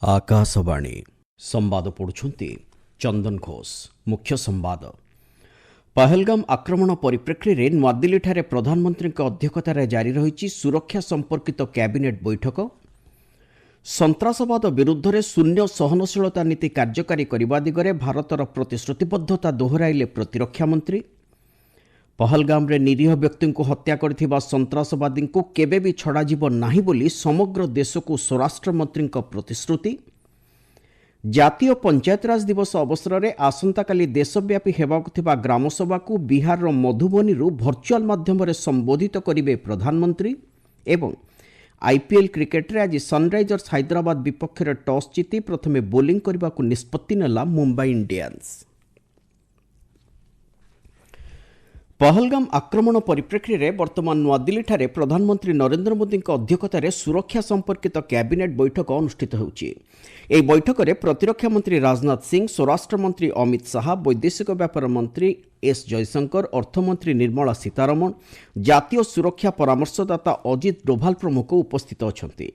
आकाशवाणी संवाद पढ़ुछंती चंदन घोष। मुख्य संवाद। पहलगाम आक्रमण परिप्रेक्षी रे नवादिल्ली ठारे प्रधानमंत्री अध्यक्षतार जारी रही सुरक्षा संपर्कित कैबिनेट बैठक। सन्त्रासवाद विरुद्ध रे शून्य सहनशीलता नीति कार्यकारी करने दिगरे भारतर प्रतिश्रुतिबद्धता दोहराइले प्रतिरक्षा मंत्री। पहलगाम रे निरीह व्यक्ति को हत्या करथिबा सन्त्रासवादी को केबे भी छड़ा जीव नाही बोली समग्र देश को स्वराष्ट्र मंत्री प्रतिश्रुति। जातीय पंचायतराज दिवस अवसर में आसंताकाली देशव्यापी हेबाकु थिबा ग्रामसभा को बिहार मधुबनी भर्चुआल माध्यम रे संबोधित करिवे प्रधानमंत्री। एवं आईपीएल क्रिकेट रे आज सनराइजर्स हैदराबाद विपक्ष में टॉस जीति प्रथमे बोलिंग करने को निष्पत्ति नेला मुंबई इंडियंस। पहलगाम आक्रमण परिप्रेक्षी रे वर्तमान नवादिल्ली ठारे प्रधानमंत्री नरेंद्र मोदी अध्यक्षतार सुरक्षा संपर्कित कैबिनेट बैठक अनुष्ठित होउछि। एही बैठक में प्रतिरक्षा मंत्री राजनाथ सिंह, स्वराष्ट्र मंत्री अमित शाह, वैदेशिक व्यापार मंत्री एस जयशंकर, अर्थमंत्री निर्मला सीतारमण, जातीय सुरक्षा परामर्शदाता अजित डोभाल प्रमुख उपस्थित अछंती।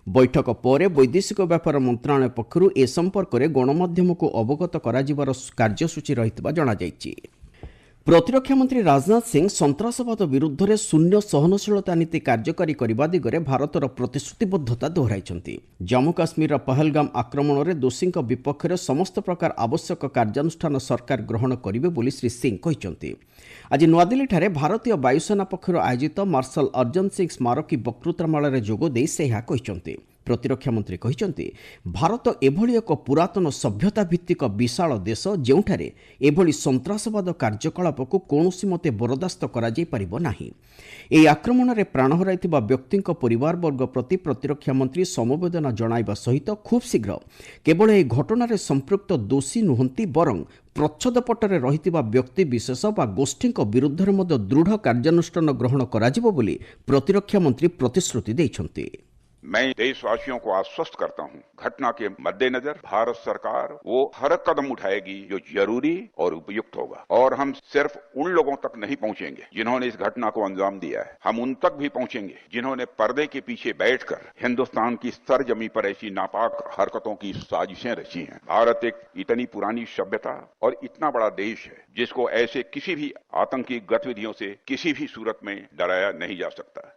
बैठक पर वैदेशिक व्यापार मंत्रालय पक्षरु ए संपर्क में गणमाध्यम को अवगत कराजिबार कार्यसूची रहितबा जणा जायछि। प्रतिरक्षा मंत्री राजनाथ सिंह सन्त्रासवाद विरुद्ध रे शून्य सहनशीलता नीति कार्यकारी करने दिगरे भारतर प्रतिश्रुतिबद्धता दोहराइछंती। जम्मू काश्मीर पहलगाम आक्रमण में दोषी विपक्ष में समस्त प्रकार आवश्यक कार्यानुष्ठान सरकार ग्रहण करिवे बोली श्री सिंह कहिछंती। आज नवादिल्ली ठारे भारतीय वायुसेना पक्षर आयोजित मार्शल अर्जन सिंह स्मारकी वक्तृतामाला जोग देई से यह कहिछंती। प्रतिरक्षा मंत्री कहिछंती भारत एभली एक पुरातन सभ्यता भित्तिक विशाल देश जेउठारे एभली सन्त्रासवाद कार्यकलाप को कौनसी मते बरदास्त करा जाई परिबो नाही। एही आक्रमण रे प्राण हराइथिबा व्यक्तिक परिवार वर्ग प्रति प्रतिरक्षा मंत्री समवेदना जणाइबा सहित खूब शीघ्र केवल एही घटना रे संपृक्त दोषी नुहंती बरं प्रच्छदपटरे रहिथिबा व्यक्ति विशेष बा गोष्ठीक विरुद्ध रे मध्य दृढ़ कार्यानुष्ठान ग्रहण कराजिबो बोली प्रतिरक्षा मंत्री प्रतिश्रुति दैछंती। मैं देशवासियों को आश्वस्त करता हूं, घटना के मद्देनजर भारत सरकार वो हर कदम उठाएगी जो जरूरी और उपयुक्त होगा। और हम सिर्फ उन लोगों तक नहीं पहुंचेंगे जिन्होंने इस घटना को अंजाम दिया है, हम उन तक भी पहुंचेंगे जिन्होंने पर्दे के पीछे बैठकर हिंदुस्तान की सरजमी पर ऐसी नापाक हरकतों की साजिशें रची हैं। भारत एक इतनी पुरानी सभ्यता और इतना बड़ा देश है जिसको ऐसे किसी भी आतंकी गतिविधियों से किसी भी सूरत में डराया नहीं जा सकता।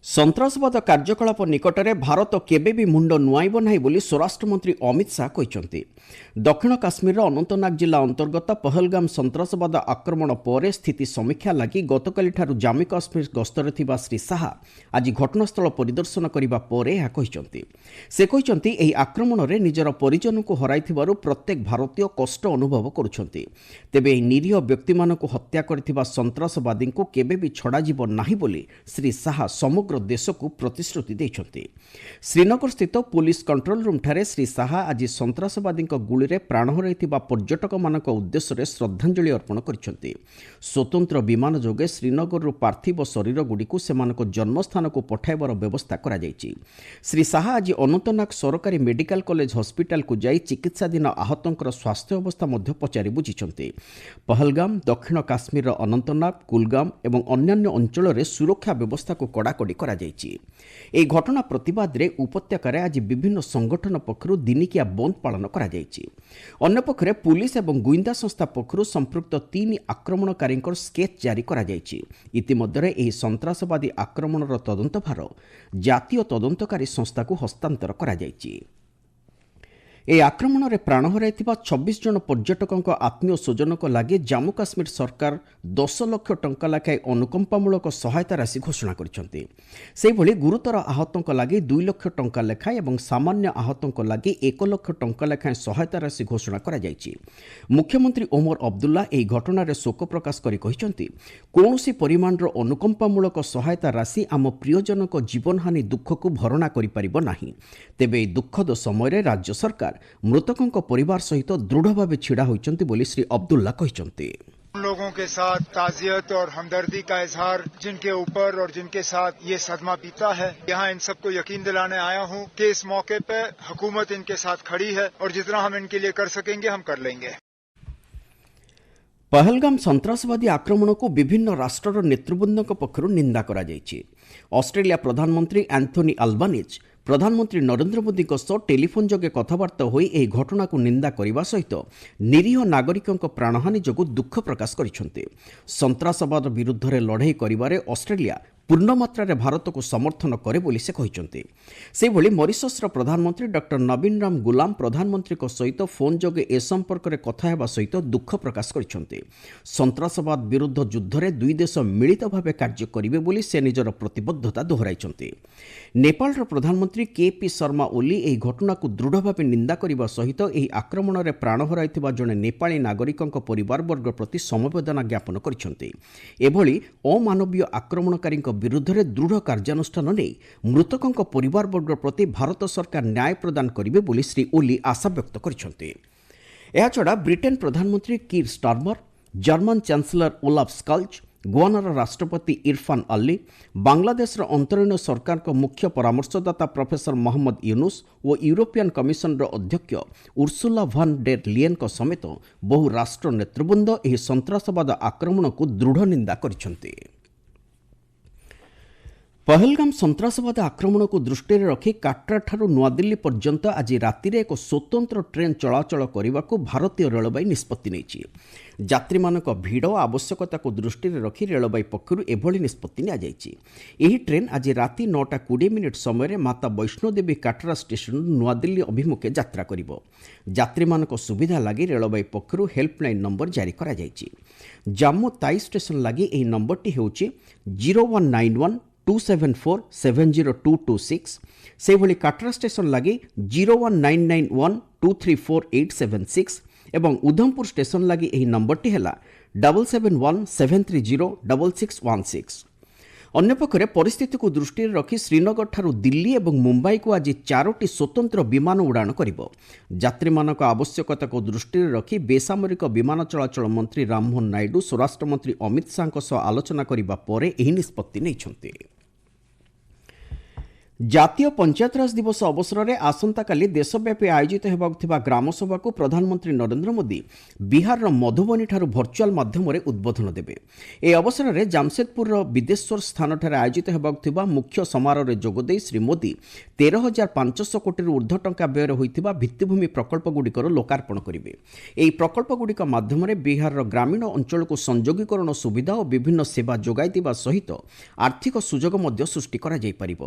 सन्त्रासवाद कार्यकलाप निकटरे भारत केबे भी मुंड नुआइब नाही बोली स्वराष्ट्र मंत्री अमित शाह कहिसंती। दक्षिण काश्मीर अनंतनाग जिला अंतर्गत पहलगाम सन्त्रासवाद आक्रमण पर स्थिति समीक्षा लगी गतकाली ठारू जम्मू काश्मीर गस्तरे थिबा श्री शाह आज घटनास्थल परिदर्शन करिबा परे यह कहिसंती। से कहिसंती एही आक्रमण रे निजर परिजन को हराइथिबारु प्रत्येक भारतीय कष्ट अनुभव करुछंती। तेबे एही निरीह व्यक्ति मानकु हत्या करथिबा सन्त्रासवादी को केबे भी छड़ा जीव नाही बोली श्री शाह समग्र देश को प्रतिश्रुति दैछंती। श्रीनगर स्थित पुलिस कंट्रोल रूम ठारे श्री शाह आज सन्त्रासवादी गुली रे प्राण हराइथिबा पर्यटक मानक उद्देश्य रे श्रद्धांजलि अर्पण करिसंती। स्वतंत्र विमान जोगे श्रीनगर पार्थिव शरीर गुडी को सेमानक जन्मस्थान को पठाइबार व्यवस्था करा जायछि। श्री शाह आज अनंतनाग सरकारी मेडिकल कॉलेज हॉस्पिटल को जाई चिकित्साधीन आहतंकर स्वास्थ्य अवस्था मध्य पचारि बुझिसंती। पहलगाम, दक्षिण काश्मीर अनंतनाग, कुलगाम एवं अन्यान्य अंचल रे सुरक्षा व्यवस्था को कड़ाकड़ी करा जायछि। एही घटना प्रतिवाद रे उपत्यकार आज विभिन्न संगठन पक्षरु दिनिकिया बंद पालन करा जायछि। अन्य पक्षरे पुलिस एवं गुइंदा संस्था पक्षरु संपृक्त 3 आक्रमणकारी स्केच जारी करा जायछि। इतिमध्यरे एही सन्त्रासवादी आक्रमणर तदंतभार जातीय तदंतकारी संस्था को हस्तांतर करा जायछि। ए आक्रमण में प्राण हराइथिबा 26 जन पर्यटकों आत्मीय स्वजन लगी जम्मू काश्मीर सरकार 10 लाख टंका लेखाएं अनुकंपामूलक सहायता राशि घोषणा करछंती। सेहिभଳି गुरुतर आहतों लगी 2 लाख टंका लेखाएं और सामान्य आहतों लगी 1 लाख टंका लेखाएं सहायता राशि घोषणा करा जायछि। मुख्यमंत्री ओमर अब्दुल्ला एही घटना रे शोक प्रकाश करि कहिसंती कोनोसी परिमाणर अनुकंपामूलक सहायता राशि आम प्रियजनक जीवनहानि दुख को भरणा करि परिबो नाही। तेबे एही दुखद समय राज्य सरकार मृतकों परिवार सहित दृढ़ भाव छिड़ा होइचंती बोली श्री अब्दुल्ला कहिसंती। उन लोगों के साथ ताजियत और हमदर्दी का इजहार जिनके ऊपर और जिनके साथ ये सदमा बीता है, यहाँ इन सबको यकीन दिलाने आया हूँ कि इस मौके पे हुकूमत इनके साथ खड़ी है और जितना हम इनके लिए कर सकेंगे हम कर लेंगे। ପହଲଗାମ ସନ୍ତାସବାଦୀ ଆକ୍ରମଣକୁ ବିଭିନ୍ନ ରାଷ୍ଟ୍ରର ନେତୃବୃନ୍ଦଙ୍କ ପକ୍ଷରୁ ନିନ୍ଦା କରାଯାଇଛି। ଅଷ୍ଟ୍ରେଲିଆ ପ୍ରଧାନମନ୍ତ୍ରୀ ଆନ୍ଥୋନି ଆଲବାନିଜ୍ ପ୍ରଧାନମନ୍ତ୍ରୀ ନରେନ୍ଦ୍ର ମୋଦିଙ୍କ ସହ ଟେଲିଫୋନ୍ ଯୋଗେ କଥାବାର୍ତ୍ତା ହୋଇ ଏହି ଘଟଣାକୁ ନିନ୍ଦା କରିବା ସହିତ ନିରୀହ ନାଗରିକଙ୍କ ପ୍ରାଣହାନୀ ଯୋଗୁଁ ଦୁଃଖ ପ୍ରକାଶ କରିଛନ୍ତି। ସନ୍ତାସବାଦ ବିରୁଦ୍ଧରେ ଲଢ଼େଇ କରିବାରେ ଅଷ୍ଟ୍ରେଲିଆ ପୂର୍ଣ୍ଣମାତ୍ରାରେ ଭାରତକୁ ସମର୍ଥନ କରେ ବୋଲି ସେ କହିଛନ୍ତି। ସେହିଭଳି ମରିସସ୍ର ପ୍ରଧାନମନ୍ତ୍ରୀ ଡକ୍ଟର ନବୀନ ରାମ ଗୁଲାମ ପ୍ରଧାନମନ୍ତ୍ରୀଙ୍କ ସହିତ ଫୋନ୍ ଯୋଗେ ଏ ସମ୍ପର୍କରେ କଥା ହେବା ସହିତ ଦୁଃଖ ପ୍ରକାଶ କରିଛନ୍ତି। ସନ୍ତାସବାଦ ବିରୁଦ୍ଧ ଯୁଦ୍ଧରେ ଦୁଇ ଦେଶ ମିଳିତ ଭାବେ କାର୍ଯ୍ୟ କରିବେ ବୋଲି ସେ ନିଜର ପ୍ରତିବଦ୍ଧତା ଦୋହରାଇଛନ୍ତି। ନେପାଳର ପ୍ରଧାନମନ୍ତ୍ରୀ କେପି ଶର୍ମା ଓଲି ଏହି ଘଟଣାକୁ ଦୃଢ଼ ଭାବେ ନିନ୍ଦା କରିବା ସହିତ ଏହି ଆକ୍ରମଣରେ ପ୍ରାଣ ହରାଇଥିବା ଜଣେ ନେପାଳୀ ନାଗରିକଙ୍କ ପରିବାରବର୍ଗ ପ୍ରତି ସମବେଦନା ଜ୍ଞାପନ କରିଛନ୍ତି। ଏଭଳି ଅମାନବୀୟ ଆକ୍ରମଣକାରୀଙ୍କ ବିରୁଦ୍ଧରେ ଦୃଢ଼ କାର୍ଯ୍ୟାନୁଷ୍ଠାନ ନେଇ ମୃତକଙ୍କ ପରିବାରବର୍ଗ ପ୍ରତି ଭାରତ ସରକାର ନ୍ୟାୟ ପ୍ରଦାନ କରିବେ ବୋଲି ଶ୍ରୀ ଓଲି ଆଶାବ୍ୟକ୍ତ କରିଛନ୍ତି। ଏହାଛଡ଼ା ବ୍ରିଟେନ୍ ପ୍ରଧାନମନ୍ତ୍ରୀ Keir Starmer, German chancellor Olaf Scholz, ଗୁଆନାର ରାଷ୍ଟ୍ରପତି ଇରଫାନ ଅଲ୍ଲୀ, ବାଂଲାଦେଶର ଅନ୍ତରୀଣ ସରକାରଙ୍କ ମୁଖ୍ୟ ପରାମର୍ଶଦାତା ପ୍ରଫେସର ମହମ୍ମଦ ୟୁନୁସ୍ ଓ ୟୁରୋପିଆନ୍ କମିଶନର ଅଧ୍ୟକ୍ଷ ଉର୍ସୁଲା ଭନ୍ ଡେର୍ ଲିଏନ୍ଙ୍କ ସମେତ ବହୁ ରାଷ୍ଟ୍ର ନେତୃବୃନ୍ଦ ଏହି ସନ୍ତାସବାଦ ଆକ୍ରମଣକୁ ଦୃଢ଼ ନିନ୍ଦା କରିଛନ୍ତି। ପହଲଗାମ ସନ୍ତାସବାଦ ଆକ୍ରମଣକୁ ଦୃଷ୍ଟିରେ ରଖି କାଟ୍ରାଠାରୁ ନୂଆଦିଲ୍ଲୀ ପର୍ଯ୍ୟନ୍ତ ଆଜି ରାତିରେ ଏକ ସ୍ୱତନ୍ତ୍ର ଟ୍ରେନ୍ ଚଳାଚଳ କରିବାକୁ ଭାରତୀୟ ରେଳବାଇ ନିଷ୍ପତ୍ତି ନେଇଛି। ଯାତ୍ରୀମାନଙ୍କ ଭିଡ଼ ଓ ଆବଶ୍ୟକତାକୁ ଦୃଷ୍ଟିରେ ରଖି ରେଳବାଇ ପକ୍ଷରୁ ଏଭଳି ନିଷ୍ପତ୍ତି ନିଆଯାଇଛି। ଏହି ଟ୍ରେନ୍ ଆଜି ରାତି 9:20 ସମୟରେ ମାତା ବୈଷ୍ଣୋଦେବୀ କାଟ୍ରା ଷ୍ଟେସନରୁ ନୂଆଦିଲ୍ଲୀ ଅଭିମୁଖେ ଯାତ୍ରା କରିବ। ଯାତ୍ରୀମାନଙ୍କ ସୁବିଧା ଲାଗି ରେଳବାଇ ପକ୍ଷରୁ ହେଲ୍ପଲାଇନ୍ ନମ୍ବର ଜାରି କରାଯାଇଛି। ଜାମ୍ମୁ ତାଇ ଷ୍ଟେସନ ଲାଗି ଏହି ନମ୍ବରଟି ହେଉଛି 019127470226। ସେହିଭଳି କାଟ୍ରା ଷ୍ଟେସନ ଲାଗି 01991234876 ଏବଂ ଉଧମପୁର ଷ୍ଟେସନ ଲାଗି ଏହି ନମ୍ବରଟି ହେଲା 7717306616। ଅନ୍ୟପକ୍ଷରେ ପରିସ୍ଥିତିକୁ ଦୃଷ୍ଟିରେ ରଖି ଶ୍ରୀନଗରଠାରୁ ଦିଲ୍ଲୀ ଏବଂ ମୁମ୍ବାଇକୁ ଆଜି 4ଟି ସ୍ୱତନ୍ତ୍ର ବିମାନ ଉଡ଼ାଣ କରିବ। ଯାତ୍ରୀମାନଙ୍କ ଆବଶ୍ୟକତାକୁ ଦୃଷ୍ଟିରେ ରଖି ବେସାମରିକ ବିମାନ ଚଳାଚଳ ମନ୍ତ୍ରୀ ରାମମୋହନ ନାଇଡୁ ସ୍ୱରାଷ୍ଟ୍ରମନ୍ତ୍ରୀ ଅମିତ ଶାହାଙ୍କ ସହ ଆଲୋଚନା କରିବା ପରେ ଏହି ନିଷ୍ପତ୍ତି ନେଇଛନ୍ତି। ଜାତୀୟ ପଞ୍ଚାୟତରାଜ ଦିବସ ଅବସରରେ ଆସନ୍ତାକାଲି ଦେଶବ୍ୟାପୀ ଆୟୋଜିତ ହେବାକୁ ଥିବା ଗ୍ରାମସଭାକୁ ପ୍ରଧାନମନ୍ତ୍ରୀ ନରେନ୍ଦ୍ର ମୋଦି ବିହାରର ମଧୁବନୀଠାରୁ ଭର୍ଚୁଆଲ ମାଧ୍ୟମରେ ଉଦ୍ବୋଧନ ଦେବେ। ଏହି ଅବସରରେ ଜାମଶେଦପୁରର ବିଦେଶ୍ୱର ସ୍ଥାନଠାରେ ଆୟୋଜିତ ହେବାକୁ ଥିବା ମୁଖ୍ୟ ସମାରୋହରେ ଯୋଗଦେଇ ଶ୍ରୀ ମୋଦି 13,500 କୋଟିରୁ ଉର୍ଦ୍ଧ୍ୱ ଟଙ୍କା ବ୍ୟୟରେ ହୋଇଥିବା ଭିତ୍ତିଭୂମି ପ୍ରକଳ୍ପଗୁଡ଼ିକର ଲୋକାର୍ପଣ କରିବେ। ଏହି ପ୍ରକଳ୍ପଗୁଡ଼ିକ ମାଧ୍ୟମରେ ବିହାରର ଗ୍ରାମୀଣ ଅଞ୍ଚଳକୁ ସଂଯୋଗୀକରଣ ସୁବିଧା ଓ ବିଭିନ୍ନ ସେବା ଯୋଗାଇ ଦେବା ସହିତ ଆର୍ଥିକ ସୁଯୋଗ ମଧ୍ୟ ସୃଷ୍ଟି କରାଯାଇପାରିବ।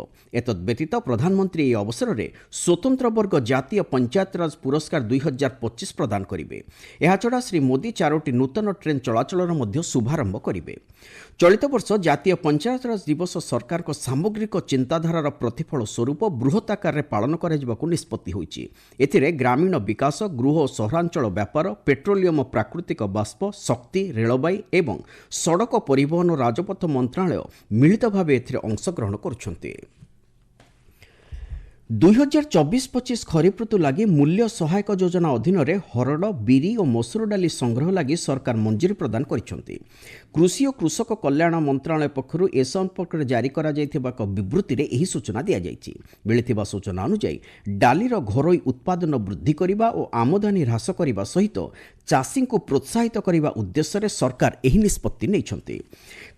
ବ୍ୟତୀତ ପ୍ରଧାନମନ୍ତ୍ରୀ ଏହି ଅବସରରେ ସ୍ୱତନ୍ତ୍ର ବର୍ଗ ଜାତୀୟ ପଞ୍ଚାୟତରାଜ ପୁରସ୍କାର 2025 ପ୍ରଦାନ କରିବେ। ଏହାଛଡ଼ା ଶ୍ରୀ ମୋଦି 4ଟି ନୂତନ ଟ୍ରେନ୍ ଚଳାଚଳର ମଧ୍ୟ ଶୁଭାରମ୍ଭ କରିବେ। ଚଳିତ ବର୍ଷ ଜାତୀୟ ପଞ୍ଚାୟତରାଜ ଦିବସ ସରକାରଙ୍କ ସାମଗ୍ରିକ ଚିନ୍ତାଧାରାର ପ୍ରତିଫଳ ସ୍ୱରୂପ ବୃହତ୍ ଆକାରରେ ପାଳନ କରାଯିବାକୁ ନିଷ୍ପତ୍ତି ହୋଇଛି। ଏଥିରେ ଗ୍ରାମୀଣ ବିକାଶ, ଗୃହ ଓ ସହରାଞ୍ଚଳ ବ୍ୟାପାର, ପେଟ୍ରୋଲିୟମ, ପ୍ରାକୃତିକ ବାଷ୍ପ, ଶକ୍ତି, ରେଳବାଇ ଏବଂ ସଡ଼କ ପରିବହନ ଓ ରାଜପଥ ମନ୍ତ୍ରଣାଳୟ ମିଳିତ ଭାବେ ଏଥିରେ ଅଂଶଗ୍ରହଣ କରୁଛନ୍ତି। 2024-25 ଖରିଫ ଋତୁ ଲାଗି ମୂଲ୍ୟ ସହାୟକ ଯୋଜନା ଅଧୀନରେ ହରଡ଼, ବିରି ଓ ମସୁର ଡାଲି ସଂଗ୍ରହ ଲାଗି ସରକାର ମଞ୍ଜୁରୀ ପ୍ରଦାନ କରିଛନ୍ତି। କୃଷି ଓ କୃଷକ କଲ୍ୟାଣ ମନ୍ତ୍ରଣାଳୟ ପକ୍ଷରୁ ଏ ସମ୍ପର୍କରେ ଜାରି କରାଯାଇଥିବା ଏକ ବିବୃତ୍ତିରେ ଏହି ସୂଚନା ଦିଆଯାଇଛି। ମିଳିଥିବା ସୂଚନା ଅନୁଯାୟୀ ଡାଲିର ଘରୋଇ ଉତ୍ପାଦନ ବୃଦ୍ଧି କରିବା ଓ ଆମଦାନୀ ହ୍ରାସ କରିବା ସହିତ ଚାଷୀଙ୍କୁ ପ୍ରୋତ୍ସାହିତ କରିବା ଉଦ୍ଦେଶ୍ୟରେ ସରକାର ଏହି ନିଷ୍ପତ୍ତି ନେଇଛନ୍ତି।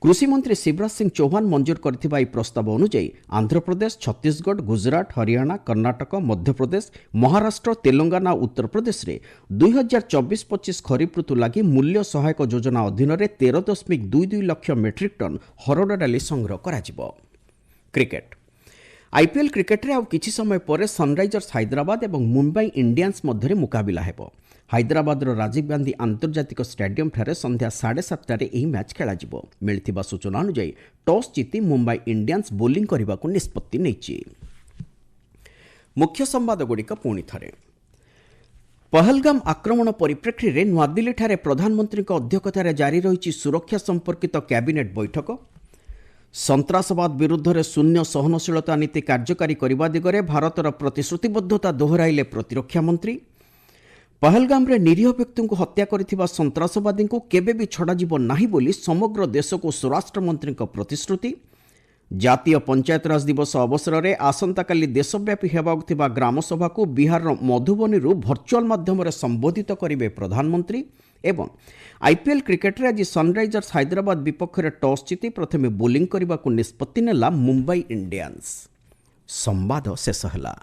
କୃଷିମନ୍ତ୍ରୀ ଶିବରାଜ ସିଂ ଚୌହାନ ମଞ୍ଜୁର କରିଥିବା ଏହି ପ୍ରସ୍ତାବ ଅନୁଯାୟୀ ଆନ୍ଧ୍ରପ୍ରଦେଶ, ଛତିଶଗଡ଼, ଗୁଜରାଟ, ହରିୟାଣା, କର୍ଣ୍ଣାଟକ, ମଧ୍ୟପ୍ରଦେଶ, ମହାରାଷ୍ଟ୍ର, ତେଲଙ୍ଗାନା ଓ ଉତ୍ତରପ୍ରଦେଶରେ 2024-25 ଖରିଫ ଋତୁ ଲାଗି ମୂଲ୍ୟ ସହାୟକ ଯୋଜନା ଅଧୀନରେ 13.22 ଲକ୍ଷ ମେଟ୍ରିକ୍ ଟନ୍ ହରଡ଼ ଡାଲି ସଂଗ୍ରହ କରାଯିବ। କ୍ରିକେଟ ଆଇପିଏଲ୍ କ୍ରିକେଟରେ ଆଉ କିଛି ସମୟ ପରେ ସନ୍ରାଇଜର୍ସ ହାଇଦ୍ରାବାଦ ଏବଂ ମୁମ୍ବାଇ ଇଣ୍ଡିଆନ୍ସ ମଧ୍ୟରେ ମୁକାବିଲା ହେବ। ହାଇଦ୍ରାବାଦର ରାଜୀବ ଗାନ୍ଧୀ ଆନ୍ତର୍ଜାତିକ ଷ୍ଟାଡିୟମଠାରେ ସନ୍ଧ୍ୟା 7:30ରେ ଏହି ମ୍ୟାଚ୍ ଖେଳାଯିବ। ମିଳିଥିବା ସୂଚନା ଅନୁଯାୟୀ ଟସ୍ ଜିତି ମୁମ୍ବାଇ ଇଣ୍ଡିଆନ୍ସ ବୋଲିଂ କରିବାକୁ ନିଷ୍ପତ୍ତି ନେଇଛି। ମୁଖ୍ୟ ସମ୍ବାଦଗୁଡ଼ିକ ପୁଣି ଥରେ। ପହଲଗାମ ଆକ୍ରମଣ ପରିପ୍ରେକ୍ଷୀରେ ନୂଆଦିଲ୍ଲୀଠାରେ ପ୍ରଧାନମନ୍ତ୍ରୀଙ୍କ ଅଧ୍ୟକ୍ଷତାରେ ଜାରି ରହିଛି ସୁରକ୍ଷା ସମ୍ପର୍କିତ କ୍ୟାବିନେଟ୍ ବୈଠକ। ସନ୍ତାସବାଦ ବିରୁଦ୍ଧରେ ଶୂନ୍ୟ ସହନଶୀଳତା ନୀତି କାର୍ଯ୍ୟକାରୀ କରିବା ଦିଗରେ ଭାରତର ପ୍ରତିଶ୍ରୁତିବଦ୍ଧତା ଦୋହରାଇଲେ ପ୍ରତିରକ୍ଷା ମନ୍ତ୍ରୀ। ପହଲଗାମରେ ନିରୀହ ବ୍ୟକ୍ତିଙ୍କୁ ହତ୍ୟା କରିଥିବା ସନ୍ତାସବାଦୀଙ୍କୁ କେବେ ବି ଛଡ଼ାଯିବ ନାହିଁ ବୋଲି ସମଗ୍ର ଦେଶକୁ ସ୍ୱରାଷ୍ଟ୍ରମନ୍ତ୍ରୀଙ୍କ ପ୍ରତିଶ୍ରୁତି। ଜାତୀୟ ପଞ୍ଚାୟତରାଜ ଦିବସ ଅବସରରେ ଆସନ୍ତାକାଲି ଦେଶବ୍ୟାପୀ ହେବାକୁ ଥିବା ଗ୍ରାମସଭାକୁ ବିହାରର ମଧୁବନୀରୁ ଭର୍ଚୁଆଲ ମାଧ୍ୟମରେ ସମ୍ବୋଧିତ କରିବେ ପ୍ରଧାନମନ୍ତ୍ରୀ ଏବଂ ଆଇପିଏଲ୍ କ୍ରିକେଟରେ ଆଜି ସନ୍ରାଇଜର୍ସ ହାଇଦ୍ରାବାଦ ବିପକ୍ଷରେ ଟସ୍ ଜିତି ପ୍ରଥମେ ବୋଲିଂ କରିବାକୁ ନିଷ୍ପତ୍ତି ନେଲା ମୁମ୍ବାଇ ଇଣ୍ଡିଆନ୍ସ। ସମ୍ବାଦ ଶେଷ ହେଲା।